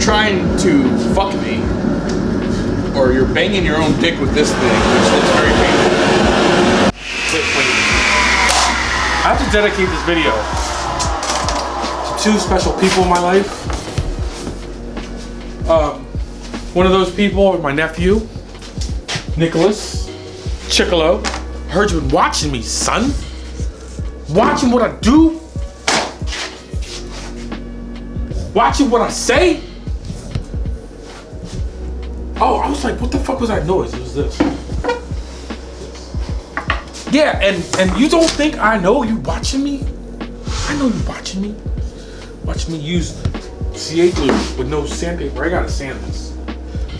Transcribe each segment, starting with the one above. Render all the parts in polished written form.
trying to fuck me, or you're banging your own dick with this thing, which looks very painful. I have to dedicate this video to two special people in my life. One of those people is my nephew, Nicholas Chickalo. Heard you been watching me, son. Watching what I do. Watching what I say. Oh, I was like, what the fuck was that noise? It was this. Yeah, and you don't think I know you watching me? I know you watching me. Watching me use CA glue with no sandpaper. I gotta sand this.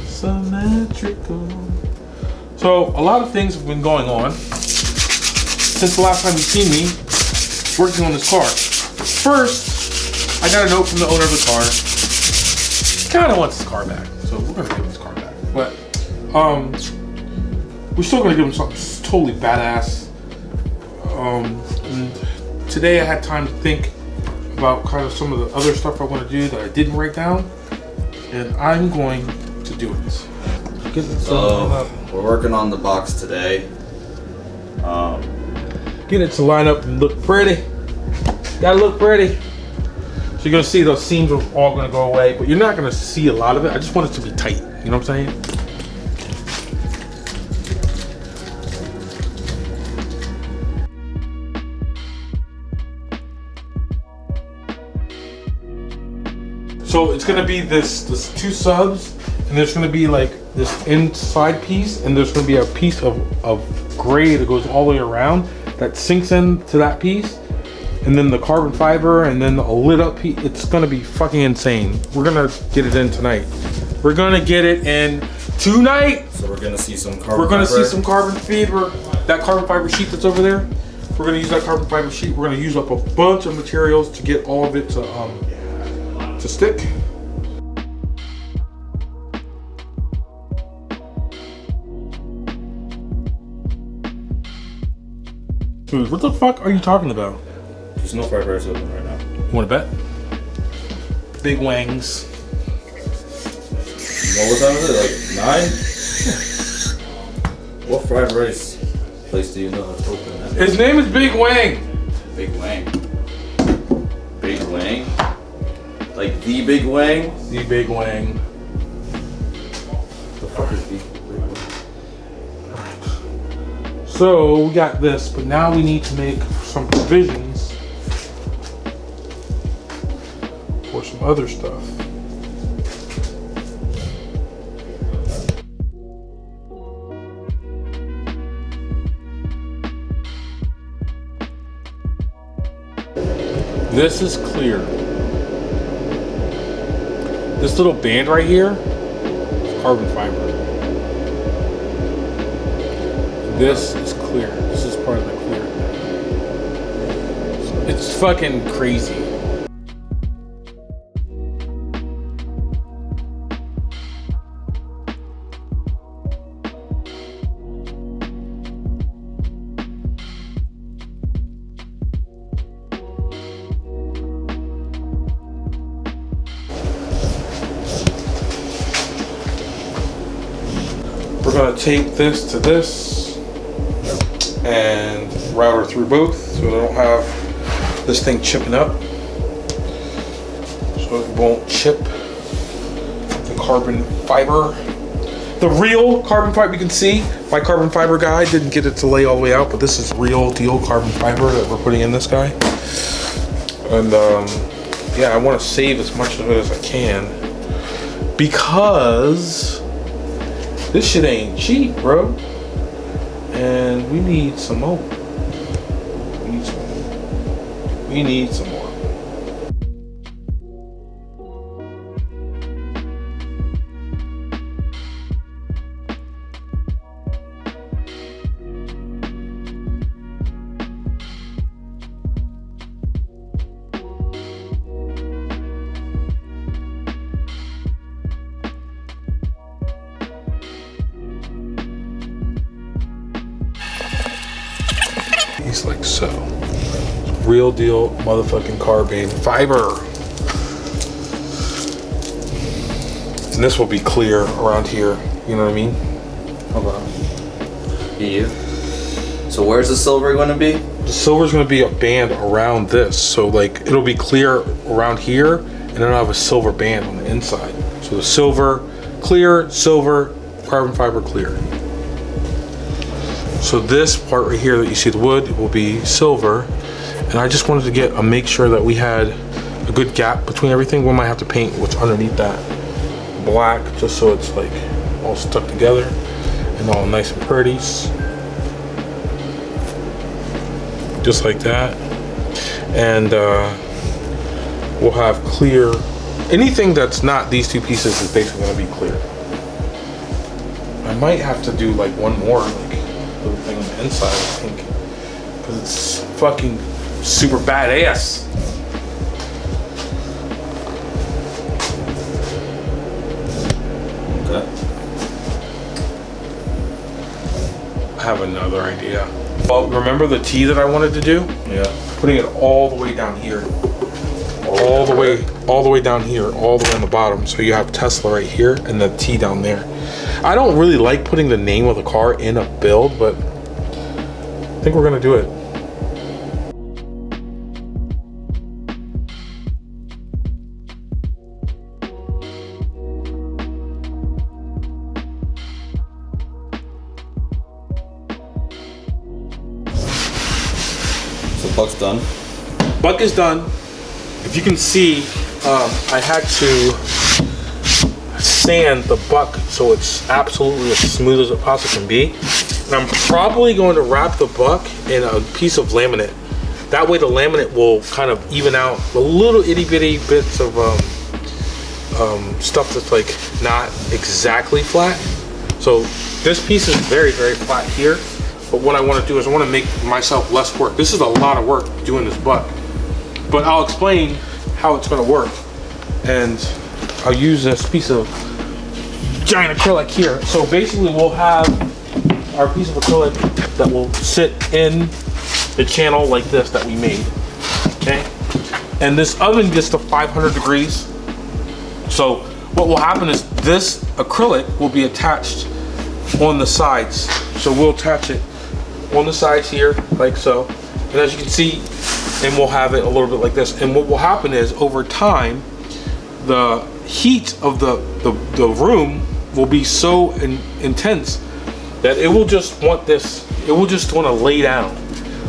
Symmetrical. So a lot of things have been going on since the last time you've seen me working on this car. First, I got a note from the owner of the car. He kinda wants his car back. So we're gonna give him his car back. But we're still gonna give him something totally badass. And today I had time to think about kind of some of the other stuff I want to do that I didn't write down, and I'm going to do it. So we're working on the box today. Get it to line up and look pretty. Gotta look pretty. So you're gonna see those seams are all gonna go away, but you're not gonna see a lot of it. I just want it to be tight. You know what I'm saying? So it's gonna be this two subs, and there's gonna be like this inside piece, and there's gonna be a piece of gray that goes all the way around that sinks into that piece, and then the carbon fiber, and then a lit up piece. It's gonna be fucking insane. We're gonna get it in tonight. We're gonna get it in tonight. So we're gonna see some carbon. We're gonna see some carbon fiber. That carbon fiber sheet that's over there. We're gonna use that carbon fiber sheet. We're gonna use up a bunch of materials to get all of it to stick. Dude, what the fuck are you talking about? There's no fried rice open right now. You wanna bet? Big wangs. What time is it? Like 9? What fried rice place do you know that's open at? His name is Big Wang. Big Wang. Big Wang? Like the Big Wang? The Big Wang. The fuck is the Big Wang? So we got this, but now we need to make some provisions for some other stuff. This is clear. This little band right here is carbon fiber. This is clear. This is part of the clear. It's fucking crazy. We're gonna tape this to this and route her through both so I don't have this thing chipping up. So it won't chip the carbon fiber. The real carbon fiber, you can see my carbon fiber guy didn't get it to lay all the way out, but this is real deal carbon fiber that we're putting in this guy. And yeah, I want to save as much of it as I can because this shit ain't cheap, bro. And we need some more. We need some more. We need some more. Like so. Real deal motherfucking carbon fiber. And this will be clear around here, you know what I mean? Okay. Yeah. So where's the silver going to be? The silver is going to be a band around this, so like it'll be clear around here, and then I'll have a silver band on the inside. So the silver, clear, silver, carbon fiber, clear. So this part right here that you see the wood will be silver, and I just wanted to make sure that we had a good gap between everything. We might have to paint what's underneath that black, just so it's like all stuck together and all nice and pretty. Just like that. And we'll have clear. Anything that's not these two pieces is basically gonna be clear. I might have to do like one more like little thing on the inside, I think, because it's fucking super badass. Okay. I have another idea. Well, remember the T that I wanted to do? Yeah. Putting it all the way down here. All the way down here, all the way on the bottom. So you have Tesla right here and the T down there. I don't really like putting the name of the car in a build, but I think we're gonna do it. So Buck's done. Buck is done. If you can see, I had to sand the buck so it's absolutely as smooth as it possibly can be. And I'm probably going to wrap the buck in a piece of laminate. That way the laminate will kind of even out the little itty bitty bits of stuff that's like not exactly flat. So this piece is very, very flat here. But what I want to do is I want to make myself less work. This is a lot of work doing this buck. But I'll explain how it's going to work. And I'll use this piece of giant acrylic here. So basically we'll have our piece of acrylic that will sit in the channel like this that we made, okay? And this oven gets to 500 degrees. So what will happen is this acrylic will be attached on the sides. So we'll attach it on the sides here, like so. And as you can see, and we'll have it a little bit like this. And what will happen is over time, the heat of the room will be so intense that it will just want this, it will just want to lay down.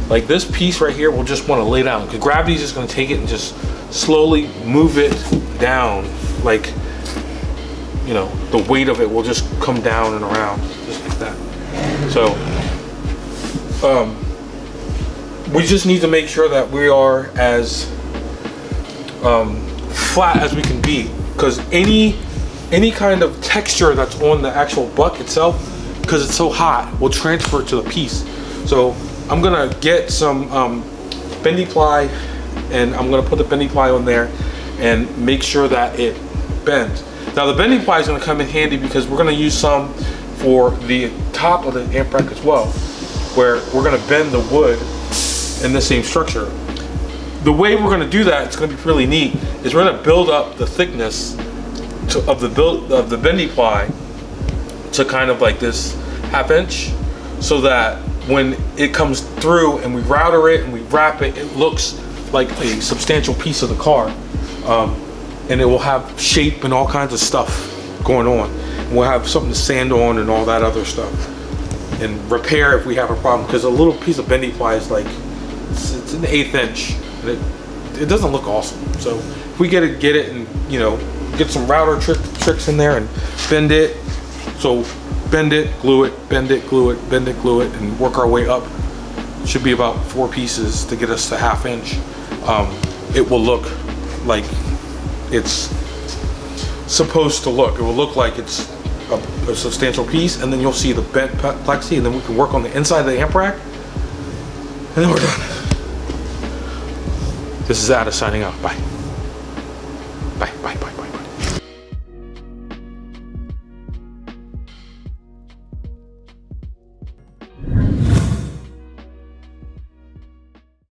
Like this piece right here will just want to lay down, because gravity is just going to take it and just slowly move it down. Like, you know, the weight of it will just come down and around, just like that. So, we just need to make sure that we are as flat as we can be, because any kind of texture that's on the actual buck itself, because it's so hot, will transfer to the piece. So I'm gonna get some bendy ply, and I'm gonna put the bendy ply on there and make sure that it bends. Now the bending ply is gonna come in handy because we're gonna use some for the top of the amp rack as well, where we're gonna bend the wood in the same structure. The way we're gonna do that, it's gonna be really neat, is we're gonna build up the thickness of the bendy ply to kind of like this 1/2 inch, so that when it comes through and we router it and we wrap it, it looks like a substantial piece of the car. And it will have shape and all kinds of stuff going on. And we'll have something to sand on and all that other stuff. And repair if we have a problem, because a little piece of bendy ply is like, it's an 1/8 inch. And it doesn't look awesome. So if we get it and, you know, get some router tricks in there and bend it. So bend it, glue it, bend it, glue it, bend it, glue it, and work our way up. It should be about 4 pieces to get us to 1/2 inch. It will look like it's supposed to look. It will look like it's a substantial piece, and then you'll see the bent plexi, and then we can work on the inside of the amp rack, and then we're done. This is Ada signing off. Bye. Bye, bye, bye, bye.